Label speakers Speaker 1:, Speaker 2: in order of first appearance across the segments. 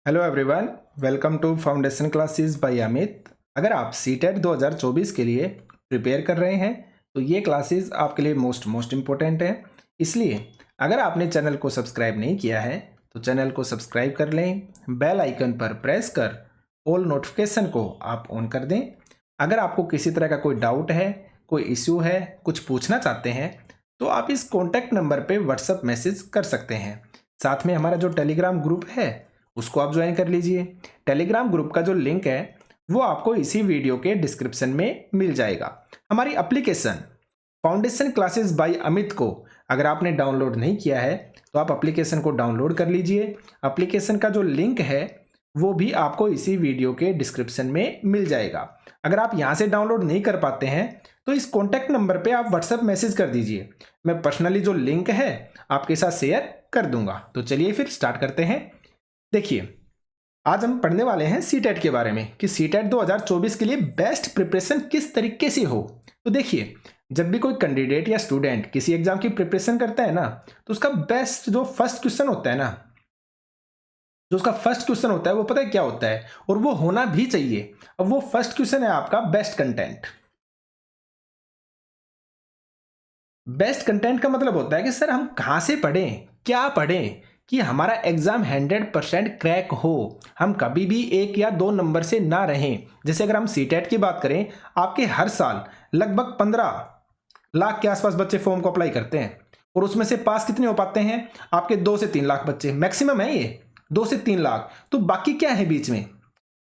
Speaker 1: Hello everyone, welcome to foundation classes by Amit. अगर आप CTET 2024 के लिए प्रिपेयर कर रहे हैं तो ये क्लासेस आपके लिए मोस्ट इम्पोर्टेंट है। इसलिए अगर आपने चैनल को सब्सक्राइब नहीं किया है तो चैनल को सब्सक्राइब कर लें, बेल आइकन पर प्रेस कर ऑल नोटिफिकेशन को आप ऑन कर दें। अगर आपको किसी तरह का कोई डाउट है, कोई इश्यू है, कुछ पूछना चाहते हैं तो आप इस कॉन्टैक्ट नंबर पर व्हाट्सएप मैसेज कर सकते हैं। साथ में हमारा जो टेलीग्राम ग्रुप है उसको आप ज्वाइन कर लीजिए। टेलीग्राम ग्रुप का जो लिंक है वो आपको इसी वीडियो के डिस्क्रिप्शन में मिल जाएगा। हमारी application foundation classes by Amit को अगर आपने डाउनलोड नहीं किया है तो आप एप्लीकेशन को डाउनलोड कर लीजिए। एप्लीकेशन का जो लिंक है वो भी आपको इसी वीडियो के डिस्क्रिप्शन में मिल जाएगा। अगर आप यहाँ से डाउनलोड नहीं कर पाते हैं तो इस कॉन्टैक्ट नंबर पे आप व्हाट्सएप मैसेज कर दीजिए, मैं पर्सनली जो लिंक है आपके साथ शेयर कर दूंगा। तो चलिए फिर स्टार्ट करते हैं। देखिए, आज हम पढ़ने वाले हैं सीटेट के बारे में कि सीटेट 2024 के लिए बेस्ट प्रिपरेशन किस तरीके से हो। तो देखिए, जब भी कोई कैंडिडेट या स्टूडेंट किसी एग्जाम की प्रिपरेशन करता है ना तो उसका बेस्ट जो फर्स्ट क्वेश्चन होता है ना, जो उसका फर्स्ट क्वेश्चन होता है वो पता है क्या होता है, और वो होना भी चाहिए। अब वो फर्स्ट क्वेश्चन है आपका बेस्ट कंटेंट। बेस्ट कंटेंट का मतलब होता है कि सर हम कहां से पढ़ें, क्या पढ़ें कि हमारा एग्जाम 100% क्रैक हो, हम कभी भी 1 या 2 नंबर से ना रहें। जैसे अगर हम सीटेट की बात करें, आपके हर साल लगभग 15 लाख के आसपास बच्चे फॉर्म को अप्लाई करते हैं और उसमें से पास कितने हो पाते हैं? आपके 2 से 3 लाख बच्चे मैक्सिमम है, ये 2 से 3 लाख। तो बाकी क्या है बीच में?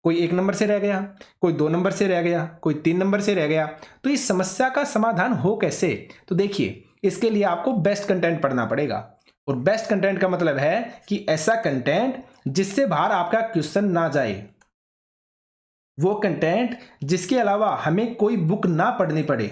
Speaker 1: कोई 1 नंबर से रह गया, कोई 2 नंबर से रह गया, कोई 3 नंबर से रह गया। तो इस समस्या का समाधान हो कैसे? तो देखिए, इसके लिए आपको बेस्ट कंटेंट पढ़ना पड़ेगा। और बेस्ट कंटेंट का मतलब है कि ऐसा कंटेंट जिससे बाहर आपका क्वेश्चन ना जाए, वो कंटेंट जिसके अलावा हमें कोई बुक ना पढ़नी पड़े।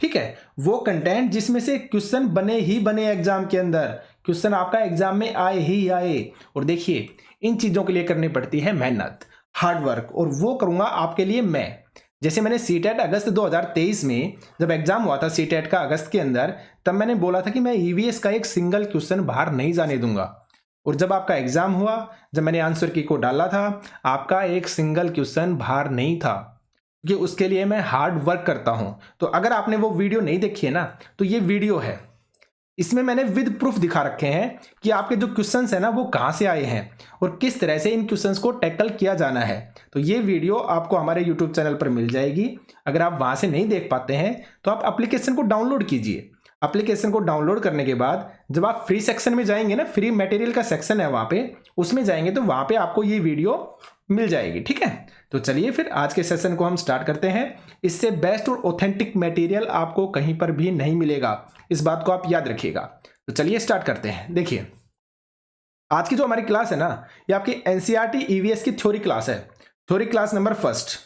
Speaker 1: ठीक है, वो कंटेंट जिसमें से क्वेश्चन बने ही बने, एग्जाम के अंदर क्वेश्चन आपका एग्जाम में आए ही आए। और देखिए, इन चीजों के लिए करनी पड़ती है मेहनत, हार्ड वर्क, और वो करूंगा आपके लिए मैं। जैसे मैंने सीटेट अगस्त 2023 में जब एग्जाम हुआ था सीटेट का अगस्त के अंदर, तब मैंने बोला था कि मैं ईवीएस का एक सिंगल क्वेश्चन बाहर नहीं जाने दूंगा। और जब आपका एग्जाम हुआ, जब मैंने आंसर की को डाला था, आपका एक सिंगल क्वेश्चन बाहर नहीं था, क्योंकि उसके लिए मैं हार्ड वर्क करता हूं। तो अगर आपने वो वीडियो नहीं देखी है ना, तो ये वीडियो है, इसमें मैंने विद प्रूफ दिखा रखे हैं कि आपके जो क्वेश्चंस है ना वो कहां से आए हैं और किस तरह से इन क्वेश्चंस को टैकल किया जाना है। तो ये वीडियो आपको हमारे यूट्यूब चैनल पर मिल जाएगी। अगर आप वहां से नहीं देख पाते हैं तो आप एप्लीकेशन को डाउनलोड कीजिए। एप्लीकेशन को डाउनलोड करने के बाद जब आप फ्री सेक्शन में जाएंगे ना, फ्री मटेरियल का सेक्शन है वहां पे, उसमें जाएंगे तो वहां पे आपको ये वीडियो मिल जाएगी। ठीक है, तो चलिए फिर आज के सेशन को हम स्टार्ट करते हैं। इससे बेस्ट और ऑथेंटिक मटेरियल आपको कहीं पर भी नहीं मिलेगा, इस बात को आप याद रखिएगा। तो चलिए स्टार्ट करते हैं। देखिए, आज की जो हमारी क्लास है ना, ये आपकी एनसीईआरटी ईवीएस की थ्योरी क्लास है, थ्योरी क्लास नंबर 1।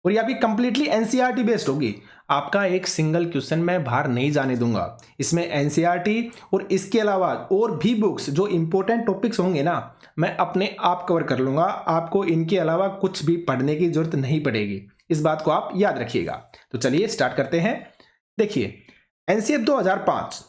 Speaker 1: और ये आपकी कंप्लीटली एनसीईआरटी बेस्ड होगी। आपका एक सिंगल क्वेश्चन मैं बाहर नहीं जाने दूंगा। इसमें एनसीईआरटी और इसके अलावा और भी बुक्स जो इंपॉर्टेंट टॉपिक्स होंगे ना, मैं अपने आप कवर कर लूंगा। आपको इनके अलावा कुछ भी पढ़ने की जरूरत नहीं पड़ेगी, इस बात को आप याद रखिएगा। तो चलिए स्टार्ट करते हैं। देखिए, एनसीएफ 2005,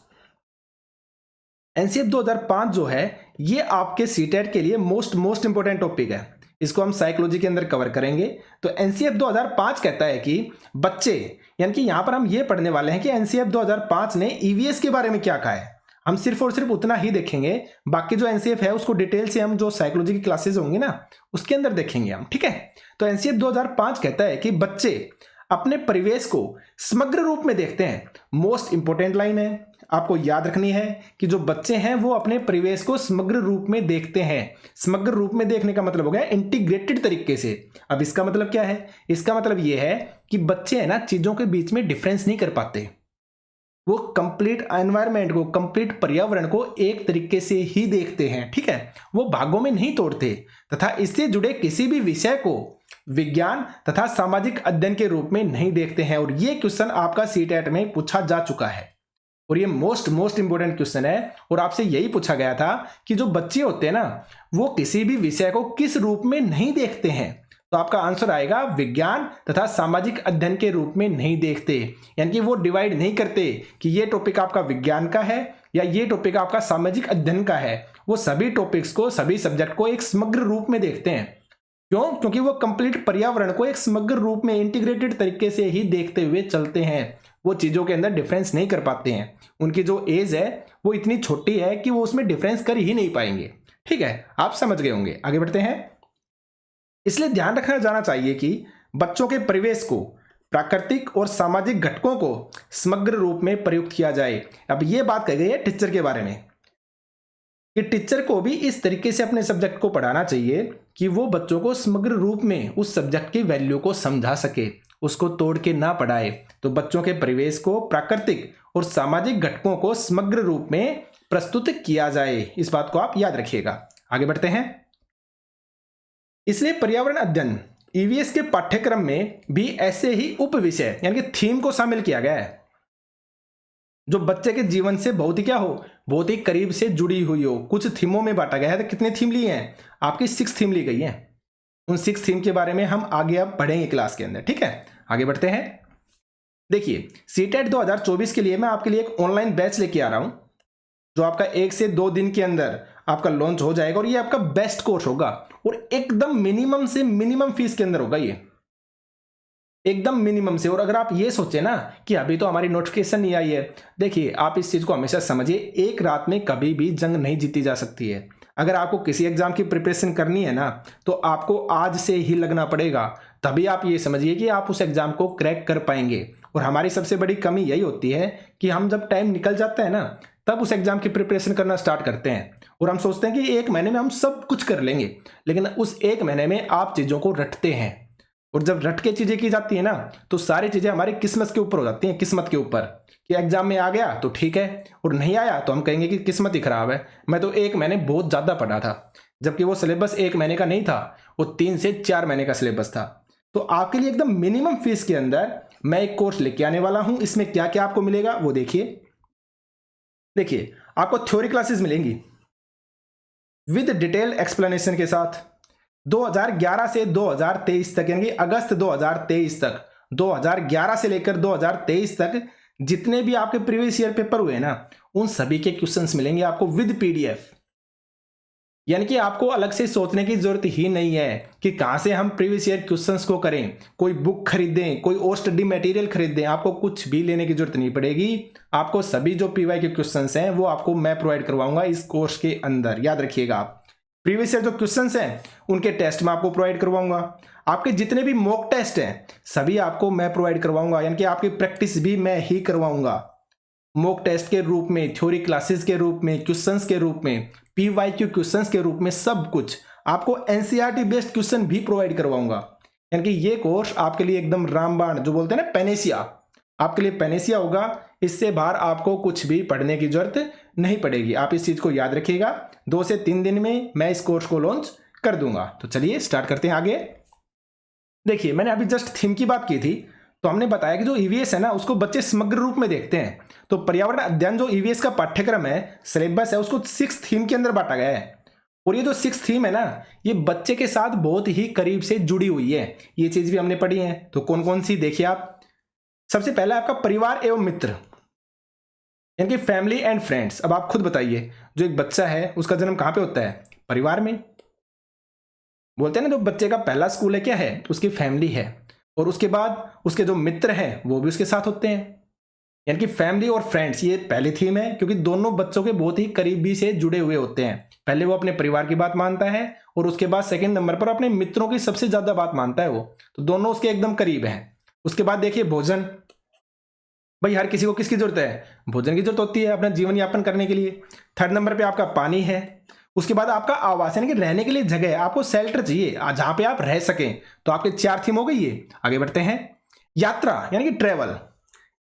Speaker 1: एनसीएफ 2005 जो है ये आपके सीटेट के लिए मोस्ट इंपॉर्टेंट टॉपिक है। इसको हम साइकोलॉजी के अंदर कवर करेंगे। तो एनसीएफ 2005 कहता है कि बच्चे, यानी कि यहां पर हम ये पढ़ने वाले हैं कि एनसीएफ 2005 ने ईवीएस के बारे में क्या कहा है। हम सिर्फ और सिर्फ उतना ही देखेंगे, बाकी जो एनसीएफ है उसको डिटेल से हम जो साइकोलॉजी की क्लासेस होंगी ना उसके अंदर देखेंगे हम। ठीक है, तो एनसीएफ 2005 कहता है कि बच्चे अपने परिवेश को समग्र रूप में देखते हैं। मोस्ट इंपोर्टेंट लाइन है, आपको याद रखनी है कि जो बच्चे हैं वो अपने परिवेश को समग्र रूप में देखते हैं। समग्र रूप में देखने का मतलब हो गया इंटीग्रेटेड तरीके से। अब इसका मतलब क्या है? इसका मतलब ये है कि बच्चे है ना चीजों के बीच में डिफरेंस नहीं कर पाते। वो कंप्लीट एनवायरनमेंट को, कंप्लीट पर्यावरण को एक तरीके से ही देखते हैं। ठीक है, वो भागों में नहीं तोड़ते तथा इससे जुड़े किसी भी विषय को विज्ञान तथा सामाजिक अध्ययन के रूप में नहीं देखते हैं। और ये क्वेश्चन आपका सीटेट में पूछा जा चुका है और ये मोस्ट इंपोर्टेंट क्वेश्चन है। और आपसे यही पूछा गया था कि जो बच्चे होते हैं ना वो किसी भी विषय को किस रूप में नहीं देखते हैं। तो आपका आंसर आएगा विज्ञान तथा सामाजिक अध्ययन के रूप में नहीं देखते, यानी कि वो डिवाइड नहीं करते कि ये टॉपिक आपका विज्ञान का है या ये टॉपिक आपका सामाजिक अध्ययन का है। वो सभी टॉपिक्स को, सभी सब्जेक्ट को एक समग्र रूप में देखते हैं। क्यों? क्योंकि वो कंप्लीट पर्यावरण को एक समग्र रूप में इंटीग्रेटेड तरीके से ही देखते हुए चलते हैं। वो चीजों के अंदर डिफरेंस नहीं कर पाते हैं। उनकी जो एज है वो इतनी छोटी है कि वो उसमें डिफरेंस कर ही नहीं पाएंगे। ठीक है, आप समझ गए होंगे। आगे बढ़ते हैं। इसलिए ध्यान रखा जाना चाहिए कि बच्चों के परिवेश को, प्राकृतिक और सामाजिक घटकों को समग्र रूप में प्रयुक्त किया जाए। अब ये बात कही गई है टीचर के बारे में कि टीचर को भी इस तरीके से अपने सब्जेक्ट को पढ़ाना चाहिए कि वो बच्चों को समग्र रूप में उस सब्जेक्ट की वैल्यू को समझा सके, उसको तोड़ के ना पढ़ाए। तो बच्चों के परिवेश को, प्राकृतिक और सामाजिक घटकों को समग्र रूप में प्रस्तुत किया जाए। इस बात को आप याद रखिएगा। आगे बढ़ते हैं। इसलिए पर्यावरण अध्ययन ईवीएस के पाठ्यक्रम में भी ऐसे ही उप विषय यानी कि थीम को शामिल किया गया है जो बच्चे के जीवन से बहुत ही क्या हो, बहुत ही करीब से जुड़ी हुई हो। कुछ थीमों में बांटा गया है। तो कितने थीम लिए हैं? आपकी 6 थीम ली गई है। उन 6 थीम के बारे में हम आगे अब पढ़ेंगे क्लास के अंदर। ठीक है, आगे बढ़ते हैं। देखिए, सीटेट 2024 के लिए मैं आपके लिए एक ऑनलाइन बैच लेके आ रहा हूं जो आपका 1 से 2 दिन के अंदर आपका लॉन्च हो जाएगा और ये आपका बेस्ट कोर्स होगा और एकदम मिनिमम से मिनिमम फीस के अंदर होगा। ये एकदम मिनिमम से। और अगर आप ये सोचे ना कि अभी तो हमारी नोटिफिकेशन नहीं आई है, देखिए आप इस चीज को हमेशा समझिए, एक रात में कभी भी जंग नहीं जीती जा सकती है। अगर आपको किसी एग्जाम की प्रिपरेशन करनी है ना तो आपको आज से ही लगना पड़ेगा, तभी आप ये समझिए कि आप उस एग्जाम को क्रैक कर पाएंगे। और हमारी सबसे बड़ी कमी यही होती है कि हम जब टाइम निकल जाता है ना तब उस एग्जाम की प्रिपरेशन करना स्टार्ट करते हैं और हम सोचते हैं कि 1 महीने में हम सब कुछ कर लेंगे, लेकिन उस 1 महीने में आप चीजों को रटते हैं। और जब रट के चीजें की जाती है ना तो सारी चीजें हमारी किस्मत के ऊपर हो जाती हैं, किस्मत के ऊपर, कि एग्जाम में आ गया तो ठीक है और नहीं आया तो हम कहेंगे कि किस्मत ही खराब है। मैं तो 1 महीने बहुत ज्यादा पढ़ा था, जबकि वो सिलेबस 1 महीने का नहीं था, वो 3 से 4 महीने का सिलेबस था। तो आपके लिए एकदम मिनिमम फीस के अंदर मैं एक कोर्स लेके आने वाला हूं। इसमें क्या क्या आपको मिलेगा वो देखिए। आपको थ्योरी क्लासेस मिलेंगी विद डिटेल एक्सप्लेनेशन के साथ 2011 से 2023 तक, यानी अगस्त 2023 तक, 2011 से लेकर 2023 तक जितने भी आपके प्रीवियस ईयर पेपर हुए ना उन सभी के क्वेश्चंस मिलेंगे आपको विद पीडीएफ। यानी कि आपको अलग से सोचने की जरूरत ही नहीं है कि कहां से हम प्रीवियस ईयर क्वेश्चंस को करें, कोई बुक खरीदें, कोई और स्टडी मटेरियल खरीदें, आपको कुछ भी लेने की जरूरत नहीं पड़ेगी। आपको सभी जो पीवाई के क्वेश्चंस हैं वो आपको मैं प्रोवाइड करवाऊंगा इस कोर्स के अंदर। याद रखिएगा, आप प्रीवियस ईयर जो क्वेश्चंस हैं उनके टेस्ट मैं आपको प्रोवाइड करवाऊंगा। आपके जितने भी मॉक टेस्ट हैं सभी आपको मैं प्रोवाइड करवाऊंगा, यानी कि आपकी प्रैक्टिस भी मैं ही करवाऊंगा। मॉक टेस्ट के रूप में, थ्योरी क्लासेस के रूप में, क्वेश्चंस के रूप में, पीवाईक्यू क्वेश्चंस के रूप में, सब कुछ आपको एनसीईआरटी बेस्ड क्वेश्चन भी प्रोवाइड करवाऊंगा। यानी कि ये कोर्स आपके लिए एकदम रामबाण, जो बोलते हैं ना पैनेसिया, आपके लिए पैनेसिया होगा। इससे बाहर आपको कुछ भी पढ़ने की जरूरत नहीं पड़ेगी। आप इस चीज को याद रखिएगा। 2 से 3 दिन में मैं इस कोर्स को लॉन्च कर दूंगा। तो चलिए स्टार्ट करते हैं आगे। देखिए, मैंने अभी जस्ट थीम की बात की थी, तो हमने बताया कि जो ईवीएस है ना उसको बच्चे समग्र रूप में देखते हैं। तो पर्यावरण अध्ययन जो ईवीएस का पाठ्यक्रम है, सिलेबस है, उसको 6 थीम के अंदर बांटा गया है। और ये जो 6 थीम है ना ये बच्चे के साथ बहुत ही करीब से जुड़ी हुई है। ये चीज भी हमने पढ़ी है। तो कौन कौन सी देखिए आप। सबसे पहला आपका परिवार एवं मित्र, यानी कि फैमिली एंड फ्रेंड्स। अब आप खुद बताइए, जो एक बच्चा है उसका जन्म कहां पे होता है? परिवार में। बोलते हैं ना, जो बच्चे का पहला स्कूल है क्या है? उसकी फैमिली है। और उसके बाद उसके जो मित्र हैं वो भी उसके साथ होते हैं। यानी कि फैमिली और फ्रेंड्स ये पहली थीम है, क्योंकि दोनों बच्चों के बहुत ही करीबी से जुड़े हुए होते हैं। पहले वो अपने परिवार की बात मानता है और उसके बाद सेकंड नंबर पर अपने मित्रों की सबसे ज्यादा बात मानता है वो। तो दोनों उसके एकदम करीब हैं। उसके बाद देखिए भोजन। भाई हर किसी को किसकी जरूरत है? भोजन की जरूरत होती है अपना जीवन यापन करने के लिए। थर्ड नंबर पे आपका पानी है। उसके बाद आपका आवास, यानी कि रहने के लिए जगह, आपको शेल्टर चाहिए जहां पे आप रह सकें। तो आपके 4 थीम हो गई है। आगे बढ़ते हैं। यात्रा, यानी कि ट्रेवल।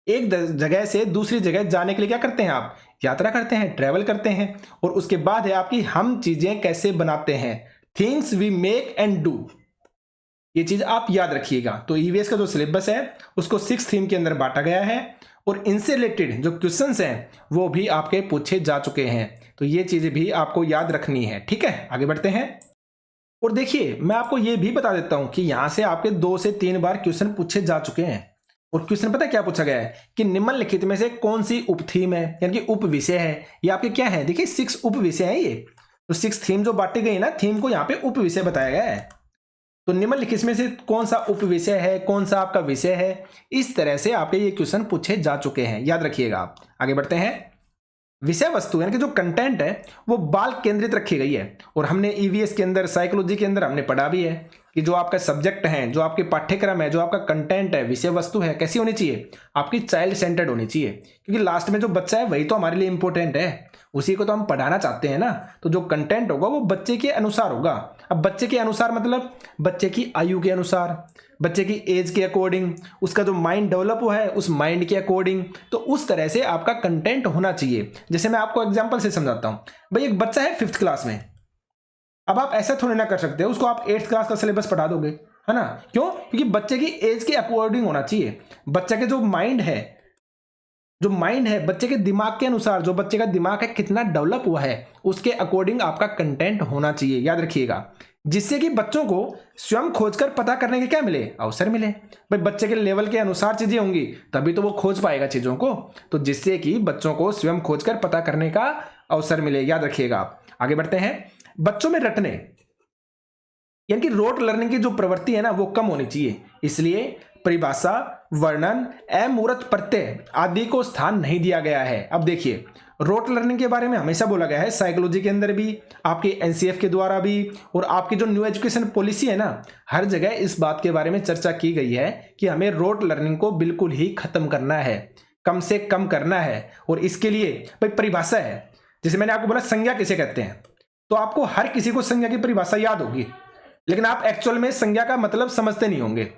Speaker 1: एक जगह से दूसरी जगह जाने के लिए क्या करते हैं आप? यात्रा करते हैं, ट्रेवल करते हैं। और उसके बाद है आपकी हम चीजें कैसे बनाते हैं, things we make and do. ये चीज आप याद रखिएगा। तो ईवीएस का जो सिलेबस है उसको 6 थीम के अंदर बांटा गया है और इनसे रिलेटेड जो क्वेश्चंस हैं वो भी आपके पूछे जा चुके हैं। तो ये चीजें भी आपको याद रखनी है। ठीक है, आगे बढ़ते हैं। और देखिए, मैं आपको ये भी बता देता हूं कि यहां से आपके 2 से 3 बार क्वेश्चन पूछे जा चुके हैं। और क्वेश्चन पता है क्या पूछा गया है कि निम्नलिखित में से कौन सी उप थीम है, यानी कि उप विषय है। ये आपके क्या है? देखिए 6 उप विषय है ये। तो 6 थीम जो बांटी गई ना, थीम को यहाँ पे उप विषय बताया गया है। तो निम्नलिखित में से कौन सा उप विषय है, कौन सा आपका विषय है, इस तरह से आपके ये क्वेश्चन पूछे जा चुके हैं, याद रखिएगा आप। आगे बढ़ते हैं। विषय वस्तु यानी कि जो कंटेंट है वो बाल केंद्रित रखी गई है, और हमने ईवीएस के अंदर, साइकोलॉजी के अंदर हमने पढ़ा भी है कि जो आपका सब्जेक्ट है, जो आपके पाठ्यक्रम है, जो आपका कंटेंट है, विषय वस्तु है, कैसी होनी चाहिए, आपकी चाइल्ड सेंटर्ड होनी चाहिए। क्योंकि लास्ट में जो बच्चा है वही तो हमारे लिए इंपॉर्टेंट है, उसी को तो हम पढ़ाना चाहते हैं ना। तो जो कंटेंट होगा वो बच्चे के अनुसार होगा। अब बच्चे के अनुसार मतलब बच्चे की आयु के अनुसार, बच्चे की एज के अकॉर्डिंग, उसका जो माइंड डेवलप हुआ है उस माइंड के अकॉर्डिंग, तो उस तरह से आपका कंटेंट होना चाहिए। जैसे मैं आपको एग्जांपल से समझाता हूं। भाई एक बच्चा है 5th क्लास में, अब आप ऐसा थोड़ी ना कर सकते हो उसको आप 8th क्लास का सिलेबस पढ़ा दोगे, है ना। क्यों? क्योंकि बच्चे की एज के अकॉर्डिंग होना चाहिए। बच्चे के जो माइंड है बच्चे के दिमाग के अनुसार, जो बच्चे का दिमाग है कितना डेवलप हुआ है उसके अकॉर्डिंग आपका कंटेंट होना चाहिए, याद रखिएगा। जिससे कि बच्चों को स्वयं खोजकर पता करने के क्या मिले, अवसर मिले। भाई बच्चे के लेवल के अनुसार चीजें होंगी तभी तो वो खोज पाएगा चीजों को, तो जिससे कि बच्चों को स्वयं खोजकर पता करने का अवसर मिले, याद रखिएगा आप। आगे बढ़ते हैं। बच्चों में रटने यानी कि रोट लर्निंग की जो प्रवृत्ति है ना वो कम होनी चाहिए, इसलिए परिभाषा, वर्णन, अमूर्त प्रत्यय आदि को स्थान नहीं दिया गया है। अब देखिए, रोट लर्निंग के बारे में हमेशा बोला गया है, साइकोलॉजी के अंदर भी, आपके एनसीएफ के द्वारा भी, और आपकी जो न्यू एजुकेशन पॉलिसी है ना, हर जगह इस बात के बारे में चर्चा की गई है कि हमें रोट लर्निंग को बिल्कुल ही खत्म करना है, कम से कम करना है। और इसके लिए भाई परिभाषा है, जैसे मैंने आपको बोला संज्ञा किसे कहते हैं, तो आपको हर किसी को संज्ञा की परिभाषा याद होगी, लेकिन आप एक्चुअल में संज्ञा का मतलब समझते नहीं होंगे।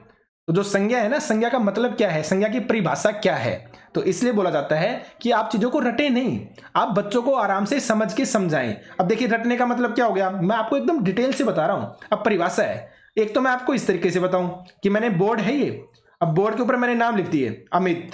Speaker 1: तो जो संज्ञा है ना, संज्ञा का मतलब क्या है, संज्ञा की परिभाषा क्या है, तो इसलिए बोला जाता है कि आप चीजों को रटे नहीं, आप बच्चों को आराम से समझ के समझाएं। अब देखिए रटने का मतलब क्या हो गया, मैं आपको एकदम डिटेल से बता रहा हूं। अब परिभाषा है, एक तो मैं आपको इस तरीके से बताऊं कि मैंने बोर्ड है ये, अब बोर्ड के ऊपर मैंने नाम लिख दिए, अमित,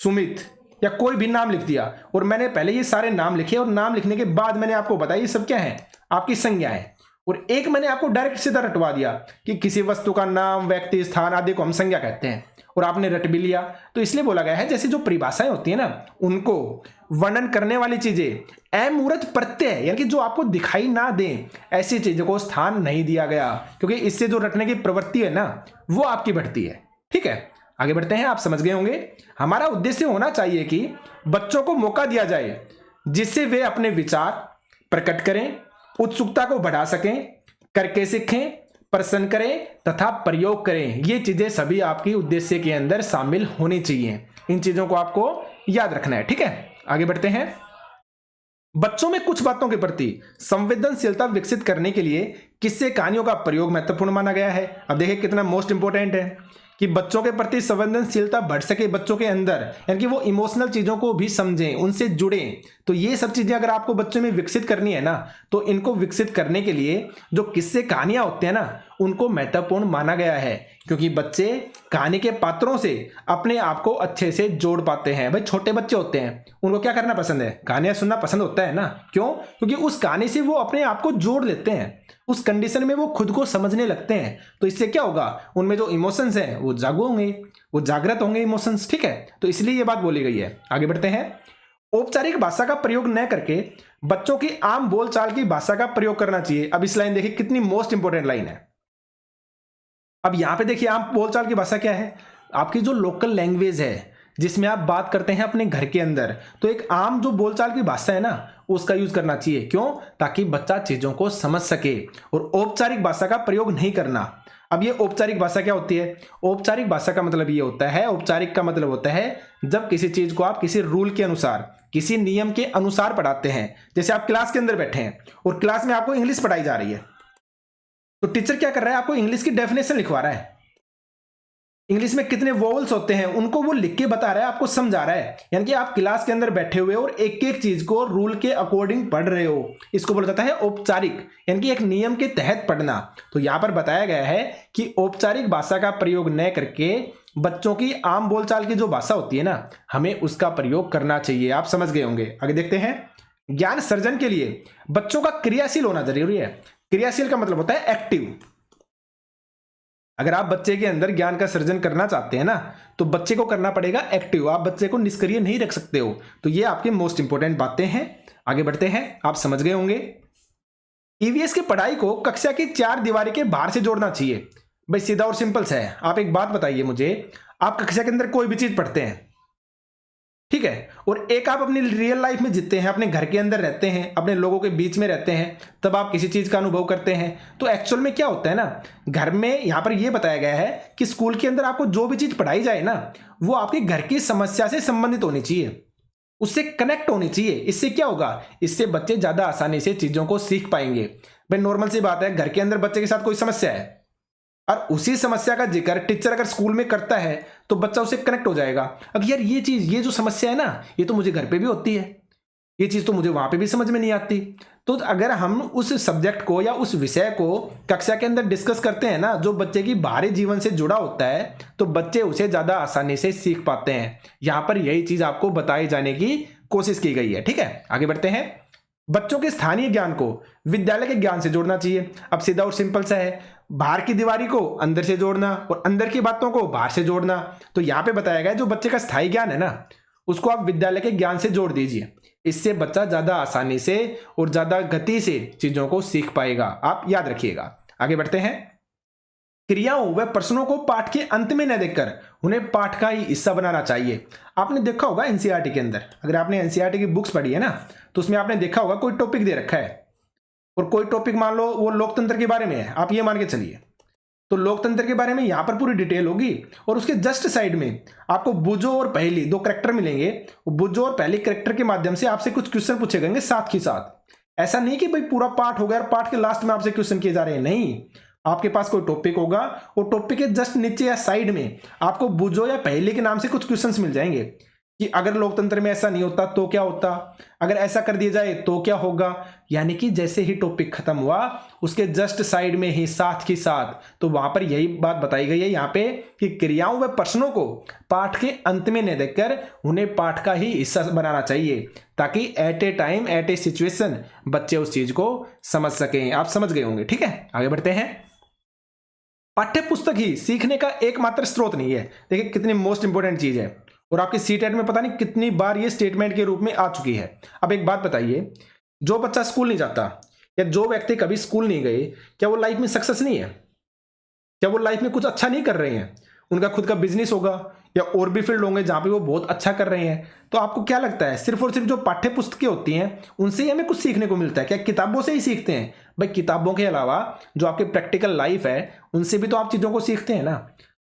Speaker 1: सुमित या कोई भी नाम लिख दिया, और मैंने पहले ये सारे नाम लिखे, और नाम लिखने के बाद मैंने आपको बताया ये सब क्या है, आपकी संज्ञा है। और एक मैंने आपको डायरेक्ट सीधा रटवा दिया कि किसी वस्तु का नाम, व्यक्ति, स्थान आदि को हम संज्ञा कहते हैं, और आपने रट भी लिया। तो इसलिए बोला गया है जैसे जो परिभाषाएं होती है ना, उनको वर्णन करने वाली चीजें अमूर्त प्रत्यय यानी कि जो आपको दिखाई ना दें, ऐसी चीजों को स्थान नहीं दिया गया, क्योंकि इससे जो रटने की प्रवृत्ति है ना वो आपकी बढ़ती है। ठीक है, आगे बढ़ते हैं। आप समझ गए होंगे हमारा उद्देश्य होना चाहिए कि बच्चों को मौका दिया जाए जिससे वे अपने विचार प्रकट करें, उत्सुकता को बढ़ा सकें, करके सीखें, प्रश्न करें तथा प्रयोग करें। ये चीजें सभी आपकी उद्देश्य के अंदर शामिल होनी चाहिए, इन चीजों को आपको याद रखना है। ठीक है, आगे बढ़ते हैं। बच्चों में कुछ बातों के प्रति संवेदनशीलता विकसित करने के लिए किस्से कहानियों का प्रयोग महत्वपूर्ण माना गया है। अब देखिए कितना मोस्ट इंपोर्टेंट है कि बच्चों के प्रति संवेदनशीलता बढ़ सके बच्चों के अंदर, यानी कि वो इमोशनल चीजों को भी समझें, उनसे जुड़ें। तो ये सब चीजें अगर आपको बच्चों में विकसित करनी है ना, तो इनको विकसित करने के लिए जो किस्से कहानियां होते हैं ना उनको महत्वपूर्ण माना गया है, क्योंकि बच्चे कहानी के पात्रों से अपने आप को अच्छे से जोड़ पाते हैं। भाई छोटे बच्चे होते हैं, उनको क्या करना पसंद है, कहानियां सुनना पसंद होता है ना। क्यों? क्योंकि उस कहानी से वो अपने आप को जोड़ लेते हैं, उस कंडीशन में वो खुद को समझने लगते हैं। तो इससे क्या होगा, उनमें जो इमोशंस हैं वो जागो होंगे, वो जागृत होंगे इमोशंस। ठीक है, तो इसलिए ये बात बोली गई है। आगे बढ़ते हैं। औपचारिक भाषा का प्रयोग न करके बच्चों की आम बोलचाल की भाषा का प्रयोग करना चाहिए। अब इस लाइन देखिए कितनी मोस्ट इंपोर्टेंट लाइन है। अब यहां पे देखिए आम बोलचाल की भाषा क्या है, आपकी जो लोकल लैंग्वेज है जिसमें आप बात करते हैं अपने घर के अंदर, तो एक आम जो बोलचाल की भाषा है ना उसका यूज करना चाहिए। क्यों? ताकि बच्चा चीजों को समझ सके, और औपचारिक भाषा का प्रयोग नहीं करना। अब ये औपचारिक भाषा क्या होती है, औपचारिक भाषा का मतलब ये होता है, औपचारिक का मतलब होता है जब किसी चीज को आप किसी रूल के अनुसार, किसी नियम के अनुसार पढ़ाते हैं। जैसे आप क्लास के अंदर बैठे हैं और क्लास में आपको इंग्लिश पढ़ाई जा रही है, तो टीचर क्या कर रहा है, आपको इंग्लिश की डेफिनेशन लिखवा रहा है, इंग्लिश में कितने वोवल्स होते हैं उनको वो लिख के बता रहा है, आपको समझा रहा है। यानी कि आप क्लास के अंदर बैठे हुए और एक एक चीज को रूल के अकॉर्डिंग पढ़ रहे हो, इसको बोला जाता है औपचारिक, यानी कि एक नियम के तहत पढ़ना। तो यहां पर बताया गया है कि औपचारिक भाषा का प्रयोग न करके बच्चों की आम बोलचाल की जो भाषा होती है ना, हमें उसका प्रयोग करना चाहिए। आप समझ गए होंगे। आगे देखते हैं। ज्ञान सर्जन के लिए बच्चों का क्रियाशील होना जरूरी है। क्रियाशील का मतलब होता है एक्टिव। अगर आप बच्चे के अंदर ज्ञान का सृजन करना चाहते हैं ना, तो बच्चे को करना पड़ेगा एक्टिव, आप बच्चे को निष्क्रिय नहीं रख सकते हो। तो ये आपके मोस्ट इंपोर्टेंट बातें हैं। आगे बढ़ते हैं। आप समझ गए होंगे। ईवीएस की पढ़ाई को कक्षा की चार दीवारी के बाहर से जोड़ना चाहिए। भाई सीधा और सिंपल सा है। आप एक बात बताइए मुझे, आप कक्षा के अंदर कोई भी चीज पढ़ते हैं, ठीक है, और एक आप अपनी रियल लाइफ में जीते हैं, अपने घर के अंदर रहते हैं, अपने लोगों के बीच में रहते हैं, तब आप किसी चीज का अनुभव करते हैं। तो एक्चुअल में क्या होता है ना, घर में यहां पर यह बताया गया है कि स्कूल के अंदर आपको जो भी चीज पढ़ाई जाए ना, वो आपके घर की समस्या से संबंधित होनी चाहिए, उससे कनेक्ट होनी चाहिए। इससे क्या होगा, इससे बच्चे ज्यादा आसानी से चीजों को सीख पाएंगे। भाई नॉर्मल सी बात है, घर के अंदर बच्चे के साथ कोई समस्या है और उसी समस्या का जिक्र टीचर अगर स्कूल में करता है तो बच्चा उससे कनेक्ट हो जाएगा। अब यार ये चीज, ये जो समस्या है ना, ये तो मुझे घर पे भी होती है, ये चीज तो मुझे वहां पे भी समझ में नहीं आती। तो अगर हम उस सब्जेक्ट को या उस विषय को कक्षा के अंदर डिस्कस करते हैं ना, जो बच्चे की बाहरी जीवन से जुड़ा होता है, तो बच्चे उसे ज्यादा आसानी से सीख पाते हैं। यहां पर यही चीज आपको बताई जाने की कोशिश की गई है। ठीक है, आगे बढ़ते हैं। बच्चों के स्थानीय ज्ञान को विद्यालय के ज्ञान से जोड़ना चाहिए। अब सीधा और सिंपल सा है, बाहर की दीवारी को अंदर से जोड़ना और अंदर की बातों को बाहर से जोड़ना। तो यहां पे बताया गया जो बच्चे का स्थायी ज्ञान है ना, उसको आप विद्यालय के ज्ञान से जोड़ दीजिए। इससे बच्चा ज्यादा आसानी से और ज्यादा गति से चीजों को सीख पाएगा। आप याद रखिएगा। आगे बढ़ते हैं। क्रियाओं व प्रश्नों को पाठ के अंत में न देखकर उन्हें पाठ का ही हिस्सा बनाना चाहिए। आपने देखा होगा एनसीईआरटी के अंदर, अगर आपने एनसीईआरटी की बुक्स पढ़ी है ना, तो उसमें आपने देखा होगा कोई टॉपिक दे रखा है और कोई टॉपिक मान लो वो लोकतंत्र के बारे में है, आप ये मान के चलिए। तो लोकतंत्र के बारे में यहां पर पूरी डिटेल होगी और उसके जस्ट साइड में आपको बुजो और पहेली दो करेक्टर मिलेंगे। बुजो और पहली करेक्टर के माध्यम से आपसे कुछ क्वेश्चन पूछे गएंगे साथ ही साथ। ऐसा नहीं कि भाई पूरा पाठ हो गया और पाठ के लास्ट में आपसे क्वेश्चन किए जा रहे हैं, नहीं। आपके पास कोई टॉपिक होगा और टॉपिक के जस्ट नीचे या साइड में आपको बुजो या पहेली के नाम से कुछ क्वेश्चंस मिल जाएंगे कि अगर लोकतंत्र में ऐसा नहीं होता तो क्या होता, अगर ऐसा कर दिया जाए तो क्या होगा। यानी कि जैसे ही टॉपिक खत्म हुआ उसके जस्ट साइड में ही साथ ही साथ, तो वहां पर यही बात बताई गई है यहां पे कि क्रियाओं व प्रश्नों को पाठ के अंत में न देखकर उन्हें पाठ का ही हिस्सा बनाना चाहिए, ताकि at a time at a situation बच्चे उस चीज को समझ सकें। आप समझ गए होंगे। ठीक है, आगे बढ़ते हैं। पाठ्य पुस्तक ही सीखने का एकमात्र स्रोत नहीं है। देखिए कितनी मोस्ट इंपोर्टेंट चीज है और आपकी सीटेट में पता नहीं कितनी बार ये स्टेटमेंट के रूप में आ चुकी है। अब एक बात बताइए, जो बच्चा स्कूल नहीं जाता या जो व्यक्ति कभी स्कूल नहीं गए, क्या वो लाइफ में सक्सेस नहीं है? क्या वो लाइफ में कुछ अच्छा नहीं कर रहे हैं? उनका खुद का बिजनेस होगा या और भी फील्ड होंगे जहां पे वो बहुत अच्छा कर रहे हैं। तो आपको क्या लगता है, सिर्फ और सिर्फ जो पाठ्य पुस्तकें होती हैं उनसे ही हमें कुछ सीखने को मिलता है? क्या किताबों से ही सीखते हैं? भाई किताबों के अलावा जो आपकी प्रैक्टिकल लाइफ है उनसे भी तो आप चीजों को सीखते हैं ना।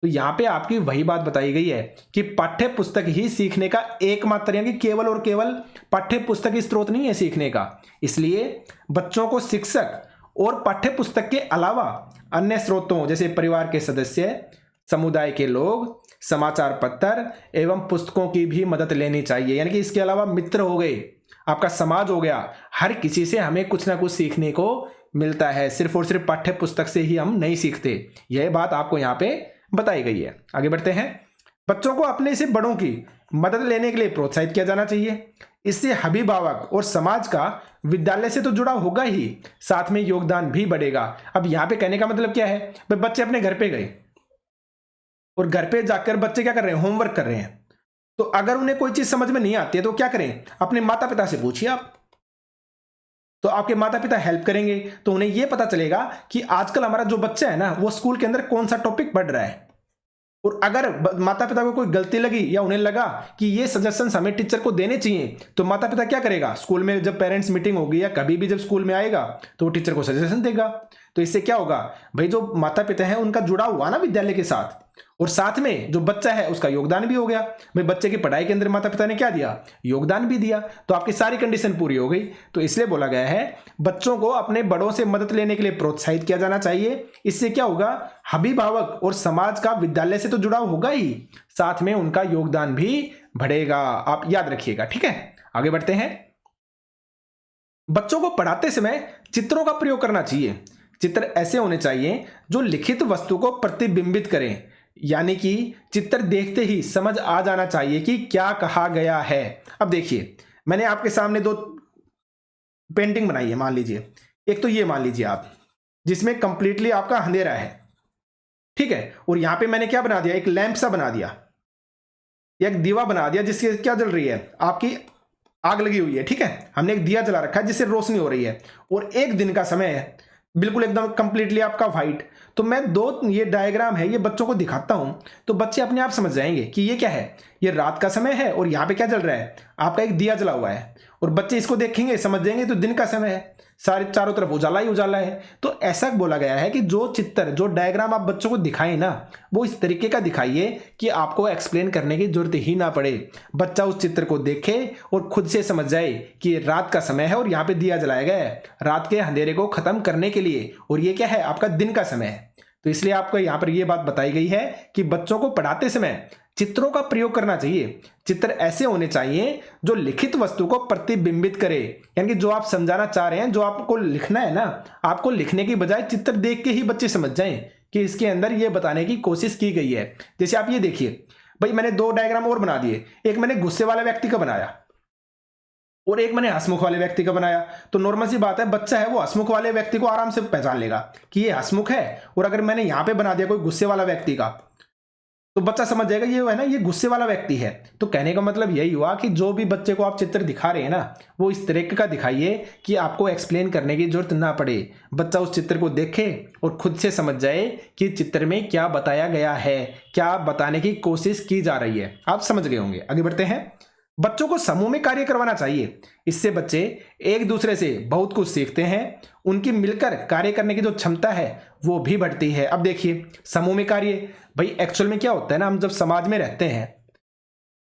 Speaker 1: तो यहाँ पे आपकी वही बात बताई गई है कि पाठ्य पुस्तक ही सीखने का एकमात्र, यानी केवल और केवल पाठ्य पुस्तक ही स्रोत नहीं है सीखने का। इसलिए बच्चों को शिक्षक और पाठ्य पुस्तक के अलावा अन्य स्रोतों जैसे परिवार के सदस्य, समुदाय के लोग, समाचार पत्र एवं पुस्तकों की भी मदद लेनी चाहिए। यानी कि इसके अलावा मित्र हो गए, आपका समाज हो गया, हर किसी से हमें कुछ ना कुछ सीखने को मिलता है। सिर्फ और सिर्फ पाठ्य पुस्तक से ही हम नहीं सीखते। यह बात आपको यहाँ पे बताई गई है। आगे बढ़ते हैं। बच्चों को अपने से बड़ों की मदद लेने के लिए प्रोत्साहित किया जाना चाहिए। इससे अभिभावक और समाज का विद्यालय से तो जुड़ा होगा ही, साथ में योगदान भी बढ़ेगा। अब यहाँ पे कहने का मतलब क्या है, भाई बच्चे अपने घर पे गए और घर पे जाकर बच्चे क्या कर रहे हैं, होमवर्क कर रहे हैं। तो अगर उन्हें कोई चीज समझ में नहीं आती है तो क्या करें, अपने माता पिता से पूछिए आप। तो आपके माता पिता हेल्प करेंगे तो उन्हें यह पता चलेगा कि आजकल हमारा जो बच्चा है ना वो स्कूल के अंदर कौन सा टॉपिक पढ़ रहा है। और अगर माता पिता को कोई गलती लगी या उन्हें लगा कि ये सजेशंस हमें टीचर को देने चाहिए, तो माता पिता क्या करेगा, स्कूल में जब पेरेंट्स मीटिंग होगी या कभी भी जब स्कूल में आएगा तो वो टीचर को सजेशन देगा। तो इससे क्या होगा, भाई जो माता पिता है उनका जुड़ा हुआ ना विद्यालय के साथ, और साथ में जो बच्चा है उसका योगदान भी हो गया। भाई बच्चे की पढ़ाई के अंदर माता पिता ने क्या दिया, योगदान भी दिया। तो आपकी सारी कंडीशन पूरी हो गई। तो इसलिए बोला गया है बच्चों को अपने बड़ों से मदद लेने के लिए प्रोत्साहित किया जाना चाहिए। इससे क्या होगा, अभिभावक और समाज का विद्यालय से तो जुड़ा होगा ही, साथ में उनका योगदान भी बढ़ेगा। आप याद रखिएगा। ठीक है, आगे बढ़ते हैं। बच्चों को पढ़ाते समय चित्रों का प्रयोग करना चाहिए। चित्र ऐसे होने चाहिए जो लिखित वस्तु को प्रतिबिंबित करें, यानी कि चित्र देखते ही समझ आ जाना चाहिए कि क्या कहा गया है। अब देखिए मैंने आपके सामने दो पेंटिंग बनाई है, मान लीजिए एक तो ये मान लीजिए आप, जिसमें कंप्लीटली आपका अंधेरा है, ठीक है, और यहां पे मैंने क्या बना दिया, एक लैंप सा बना दिया, एक दीवा बना दिया जिससे क्या जल रही है, आपकी आग लगी हुई है, ठीक है, हमने एक दिया जला रखा है जिससे रोशनी हो रही है, और एक दिन का समय है, बिल्कुल एकदम कंप्लीटली आपका व्हाइट। तो मैं दो ये डायग्राम है ये बच्चों को दिखाता हूं, तो बच्चे अपने आप समझ जाएंगे कि ये क्या है, ये रात का समय है और यहाँ पे क्या जल रहा है, आपका एक दिया जला हुआ है, और बच्चे इसको देखेंगे समझ जाएंगे तो दिन का समय है, सारे चारों तरफ उजाला ही उजाला है। तो ऐसा बोला गया है कि जो चित्र जो डायग्राम आप बच्चों को दिखाएं ना, वो इस तरीके का दिखाइए कि आपको एक्सप्लेन करने की जरूरत ही ना पड़े, बच्चा उस चित्र को देखे और खुद से समझ जाए कि ये रात का समय है और यहाँ पे दिया जलाया गया है रात के अंधेरे को खत्म करने के लिए, और ये क्या है, आपका दिन का समय है। तो इसलिए आपको यहाँ पर यह बात बताई गई है कि बच्चों को पढ़ाते समय चित्रों का प्रयोग करना चाहिए। चित्र ऐसे होने चाहिए जो लिखित वस्तु को प्रतिबिंबित करे, यानी कि जो आप समझाना चाह रहे हैं, जो आपको लिखना है ना, आपको लिखने की बजाय चित्र देख के ही बच्चे समझ जाएं कि इसके अंदर ये बताने की कोशिश की गई है। जैसे आप ये देखिए भाई, मैंने दो डायग्राम और बना दिए, एक मैंने गुस्से वाले व्यक्ति का बनाया और एक मैंने हसमुख वाले व्यक्ति का बनाया। तो नॉर्मल सी बात है, बच्चा है वो हसमुख वाले व्यक्ति को आराम से पहचान लेगा कि ये हसमुख है, और अगर मैंने यहां पे बना दिया कोई गुस्से वाला व्यक्ति का, तो बच्चा समझ जाएगा ये है ना, ये गुस्से वाला व्यक्ति है। तो कहने का मतलब यही हुआ कि जो भी बच्चे को आप चित्र दिखा रहे हैं ना, वो इस तरीके का दिखाइए कि आपको एक्सप्लेन करने की जरूरत ना पड़े, बच्चा उस चित्र को देखे और खुद से समझ जाए कि चित्र में क्या बताया गया है, क्या बताने की कोशिश की जा रही है। आप समझ गए होंगे। आगे बढ़ते हैं। बच्चों को समूह में कार्य करवाना चाहिए, इससे बच्चे एक दूसरे से बहुत कुछ सीखते हैं, उनकी मिलकर कार्य करने की जो क्षमता है वो भी बढ़ती है। अब देखिए समूह में कार्य, भाई एक्चुअल में क्या होता है ना, हम जब समाज में रहते हैं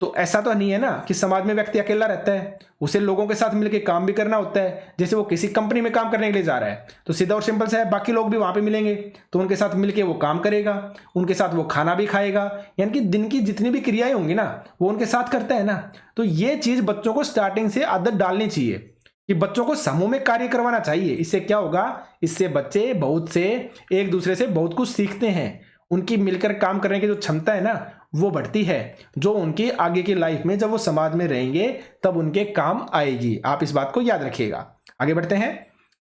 Speaker 1: तो ऐसा तो नहीं है ना कि समाज में व्यक्ति अकेला रहता है, उसे लोगों के साथ मिलकर काम भी करना होता है। जैसे वो किसी कंपनी में काम करने के लिए जा रहा है तो सीधा और सिंपल सा है, बाकी लोग भी वहां पे मिलेंगे तो उनके साथ मिलकर वो काम करेगा, उनके साथ वो खाना भी खाएगा, यानी कि दिन की जितनी भी क्रियाएं होंगी ना वो उनके साथ करता है ना। तो ये चीज बच्चों को स्टार्टिंग से आदत डालनी चाहिए कि बच्चों को समूह में कार्य करवाना चाहिए। इससे क्या होगा, इससे बच्चे बहुत से एक दूसरे से बहुत कुछ सीखते हैं, उनकी मिलकर काम करने की जो क्षमता है ना वो बढ़ती है, जो उनकी आगे की लाइफ में जब वो समाज में रहेंगे तब उनके काम आएगी। आप इस बात को याद रखिएगा। आगे बढ़ते हैं।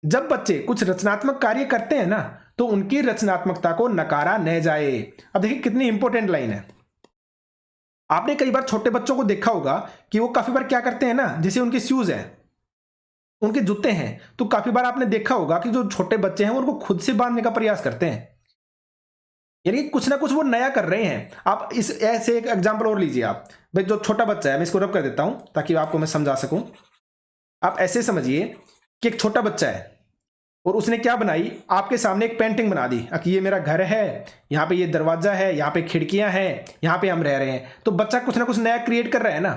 Speaker 1: जब बच्चे कुछ रचनात्मक कार्य करते हैं ना तो उनकी रचनात्मकता को नकारा न जाए। अब देखिए कितनी इंपॉर्टेंट लाइन है। आपने कई बार छोटे बच्चों को देखा होगा कि वो काफी बार क्या करते हैं ना, जैसे उनके शूज हैं, उनके जूते हैं, तो काफी बार आपने देखा होगा कि जो छोटे बच्चे हैं उनको खुद से बांधने का प्रयास करते हैं, यानी कुछ ना कुछ वो नया कर रहे हैं। आप इस ऐसे एक एग्जांपल और लीजिए। आप भाई जो छोटा बच्चा है, मैं इसको रब कर देता हूं ताकि आपको मैं समझा सकूं। आप ऐसे समझिए कि एक छोटा बच्चा है और उसने क्या बनाई, आपके सामने एक पेंटिंग बना दी कि ये मेरा घर है, यहाँ पे ये दरवाजा है, यहाँ पे खिड़कियां हैं, यहाँ पे हम रह रहे हैं। तो बच्चा कुछ ना कुछ नया क्रिएट कर रहा है ना,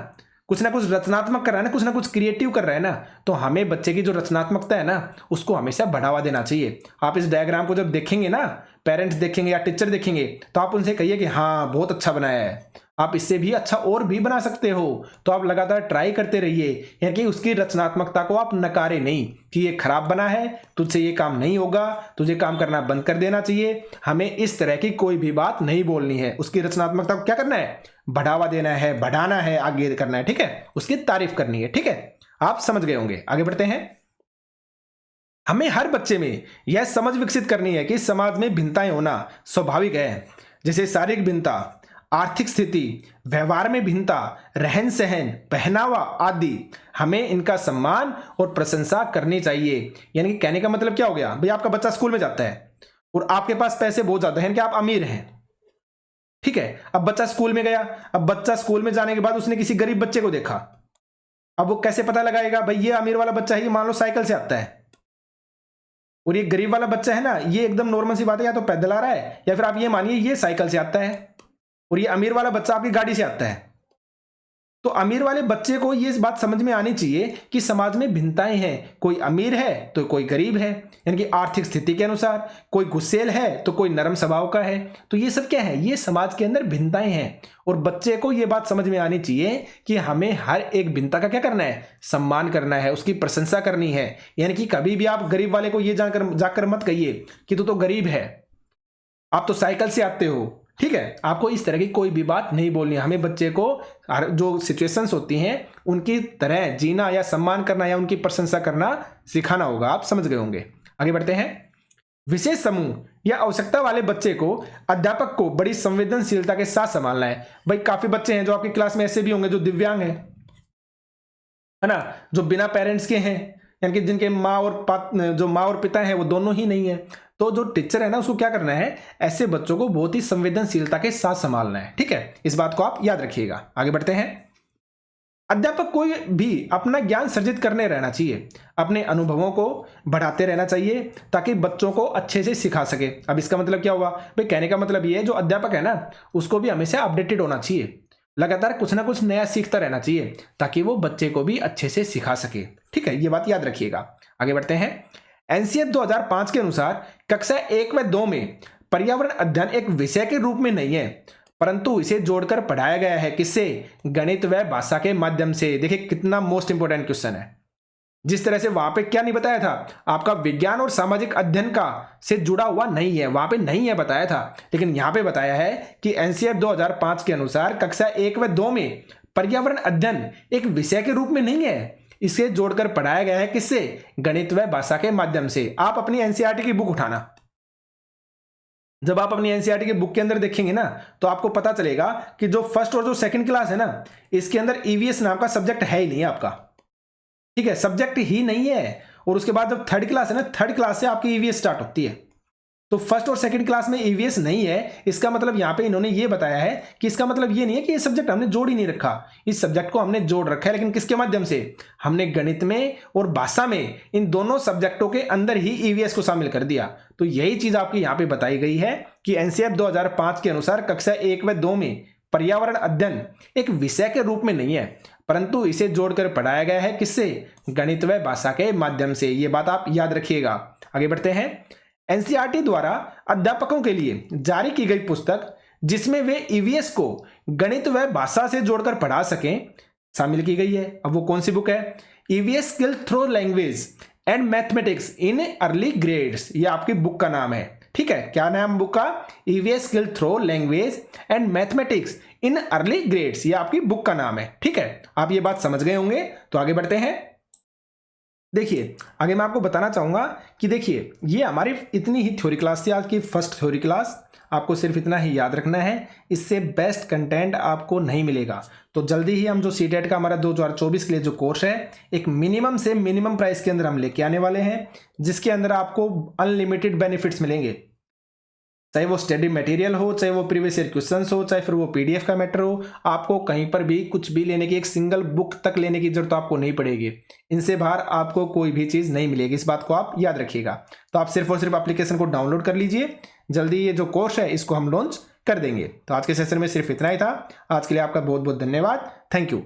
Speaker 1: कुछ ना कुछ रचनात्मक कर रहा है ना, कुछ ना कुछ क्रिएटिव कर रहा है ना। तो हमें बच्चे की जो रचनात्मकता है ना उसको हमेशा बढ़ावा देना चाहिए। आप इस डायग्राम को जब देखेंगे ना, पेरेंट्स देखेंगे या टीचर देखेंगे, तो आप उनसे कहिए कि हाँ बहुत अच्छा बनाया है, आप इससे भी अच्छा और भी बना सकते हो। तो आप लगातार ट्राई करते रहिए, यानी कि उसकी रचनात्मकता को आप नकारे नहीं कि ये खराब बना है, तुझसे ये काम नहीं होगा, तुझे काम करना बंद कर देना चाहिए। हमें इस तरह की कोई भी बात नहीं बोलनी है। उसकी रचनात्मकता को क्या करना है, बढ़ावा देना है, बढ़ाना है, आगे करना है, ठीक है, उसकी तारीफ करनी है, ठीक है। आप समझ गए होंगे। आगे बढ़ते हैं। हमें हर बच्चे में यह समझ विकसित करनी है कि समाज में भिन्नताएं होना स्वाभाविक है, जैसे शारीरिक भिन्नता, आर्थिक स्थिति, व्यवहार में भिन्नता, रहन सहन, पहनावा आदि। हमें इनका सम्मान और प्रशंसा करनी चाहिए। यानी कि कहने का मतलब क्या हो गया, भाई आपका बच्चा स्कूल में जाता है और आपके पास पैसे बहुत ज्यादा हैं कि आप अमीर हैं, ठीक है। अब बच्चा स्कूल में गया, अब बच्चा स्कूल में जाने के बाद उसने किसी गरीब बच्चे को देखा, अब वो कैसे पता लगाएगा, भाई ये अमीर वाला बच्चा है, ये मान लो साइकिल से आता है, और ये गरीब वाला बच्चा है ना, ये एकदम नॉर्मल सी बात है, या तो पैदल आ रहा है या फिर आप ये मानिए ये साइकिल से आता है, और ये अमीर वाला बच्चा आपकी गाड़ी से आता है। तो अमीर वाले बच्चे को ये बात समझ में आनी चाहिए कि समाज में भिन्नताएं हैं, कोई अमीर है तो कोई गरीब है, यानी कि आर्थिक स्थिति के अनुसार, कोई गुस्सेल है तो कोई नरम स्वभाव का है। तो ये सब क्या है, ये समाज के अंदर भिन्नताएं हैं, और बच्चे को ये बात समझ में आनी चाहिए कि हमें हर एक भिन्नता का क्या करना है, सम्मान करना है, उसकी प्रशंसा करनी है। यानी कि कभी भी आप गरीब वाले को ये जाकर मत कहिए कि तू तो गरीब है, आप तो साइकिल से आते हो, ठीक है। आपको इस तरह की कोई भी बात नहीं बोलनी है। हमें बच्चे को जो सिचुएशंस होती हैं उनकी तरह जीना या सम्मान करना या उनकी प्रशंसा करना सिखाना होगा। आप समझ गए होंगे। आगे बढ़ते हैं। विशेष समूह या आवश्यकता वाले बच्चे को अध्यापक को बड़ी संवेदनशीलता के साथ संभालना है। भाई काफी बच्चे हैं जो आपकी क्लास में ऐसे भी होंगे जो दिव्यांग हैं, है ना, जो बिना पेरेंट्स के हैं, यानी कि जिनके जो माँ और पिता हैं वो दोनों ही नहीं है, तो जो टीचर है ना उसको क्या करना है, ऐसे बच्चों को बहुत ही संवेदनशीलता के साथ संभालना है। ठीक है, इस बात को आप याद रखिएगा। आगे बढ़ते हैं। अध्यापक को भी अपना ज्ञान सर्जित करने रहना चाहिए, अपने अनुभवों को बढ़ाते रहना चाहिए ताकि बच्चों को अच्छे से सिखा सके। अब इसका मतलब क्या हुआ भाई, कहने का मतलब ये है जो अध्यापक है ना उसको भी हमेशा अपडेटेड होना चाहिए, लगातार कुछ ना कुछ नया सीखता रहना चाहिए ताकि वो बच्चे को भी अच्छे से सिखा सके। ठीक है, ये बात याद रखिएगा। आगे बढ़ते हैं। एनसीएफ 2005 के अनुसार कक्षा 1 व 2 में पर्यावरण अध्ययन एक विषय के रूप में नहीं है, परंतु इसे जोड़कर पढ़ाया गया है। किससे? गणित व भाषा के माध्यम से। देखिए कितना मोस्ट इंपोर्टेंट क्वेश्चन है। जिस तरह से वहां पे क्या नहीं बताया था, आपका विज्ञान और सामाजिक अध्ययन का से जुड़ा हुआ नहीं है, वहां पे नहीं है बताया था, लेकिन यहां पे बताया है कि एनसीएफ 2005 के अनुसार कक्षा 1 व 2 में पर्यावरण अध्ययन एक विषय के रूप में नहीं है, इसे जोड़कर पढ़ाया गया है। किससे? गणित व भाषा के माध्यम से। आप अपनी एनसीईआरटी की बुक उठाना, जब आप अपनी एनसीईआरटी की बुक के अंदर देखेंगे ना तो आपको पता चलेगा कि जो फर्स्ट और जो सेकंड क्लास है ना, इसके अंदर ईवीएस नाम का सब्जेक्ट है ही नहीं है आपका। ठीक है, सब्जेक्ट ही नहीं है। और उसके बाद जब थर्ड क्लास है ना, थर्ड क्लास से आपकी ईवीएस स्टार्ट होती है। तो फर्स्ट और सेकंड क्लास में ईवीएस नहीं है, इसका मतलब यहां पे इन्होंने ये बताया है कि इसका मतलब ये नहीं है कि ये सब्जेक्ट हमने जोड़ ही नहीं रखा, इस सब्जेक्ट को हमने जोड़ रखा है, लेकिन किसके माध्यम से? हमने गणित में और भाषा में, इन दोनों सब्जेक्टों के अंदर ही ईवीएस को शामिल कर दिया। तो यही चीज आपकी यहां पे बताई गई है कि एनसीएफ 2005 के अनुसार कक्षा 1 व 2 में पर्यावरण अध्ययन एक विषय के रूप में नहीं है, परंतु इसे जोड़कर पढ़ाया गया है। किससे? गणित व भाषा के माध्यम से। ये बात आप याद रखिएगा। आगे बढ़ते हैं। एनसीईआरटी द्वारा अध्यापकों के लिए जारी की गई पुस्तक जिसमें वे ईवीएस को गणित व भाषा से जोड़कर पढ़ा सकें, शामिल की गई है। अब वो कौन सी बुक है? EVS skill through language and mathematics in early grades, ये आपकी बुक का नाम है। ठीक है, क्या नाम बुक का? EVS skill through language and mathematics in early grades, ये आपकी बुक का नाम है। ठीक है, आप ये बात समझ गए होंगे। तो आगे बढ़ते हैं। देखिए आगे मैं आपको बताना चाहूंगा कि देखिए ये हमारी इतनी ही थ्योरी क्लास थी, आज की फर्स्ट थ्योरी क्लास। आपको सिर्फ इतना ही याद रखना है, इससे बेस्ट कंटेंट आपको नहीं मिलेगा। तो जल्दी ही हम जो सीटेट का हमारा 2024 के लिए जो कोर्स है, एक मिनिमम से मिनिमम प्राइस के अंदर हम लेके आने वाले हैं, जिसके अंदर आपको अनलिमिटेड बेनिफिट्स मिलेंगे। चाहे वो स्टडी मटेरियल हो, चाहे वो प्रीवियस ईयर क्वेश्चंस हो, चाहे फिर वो पीडीएफ का मैटर हो, आपको कहीं पर भी कुछ भी लेने की, एक सिंगल बुक तक लेने की जरूरत आपको नहीं पड़ेगी। इनसे बाहर आपको कोई भी चीज़ नहीं मिलेगी, इस बात को आप याद रखिएगा। तो आप सिर्फ और सिर्फ एप्लीकेशन को डाउनलोड कर लीजिए, जल्दी ये जो कोर्स है इसको हम लॉन्च कर देंगे। तो आज के सेशन में सिर्फ इतना ही था। आज के लिए आपका बहुत बहुत धन्यवाद। Thank you.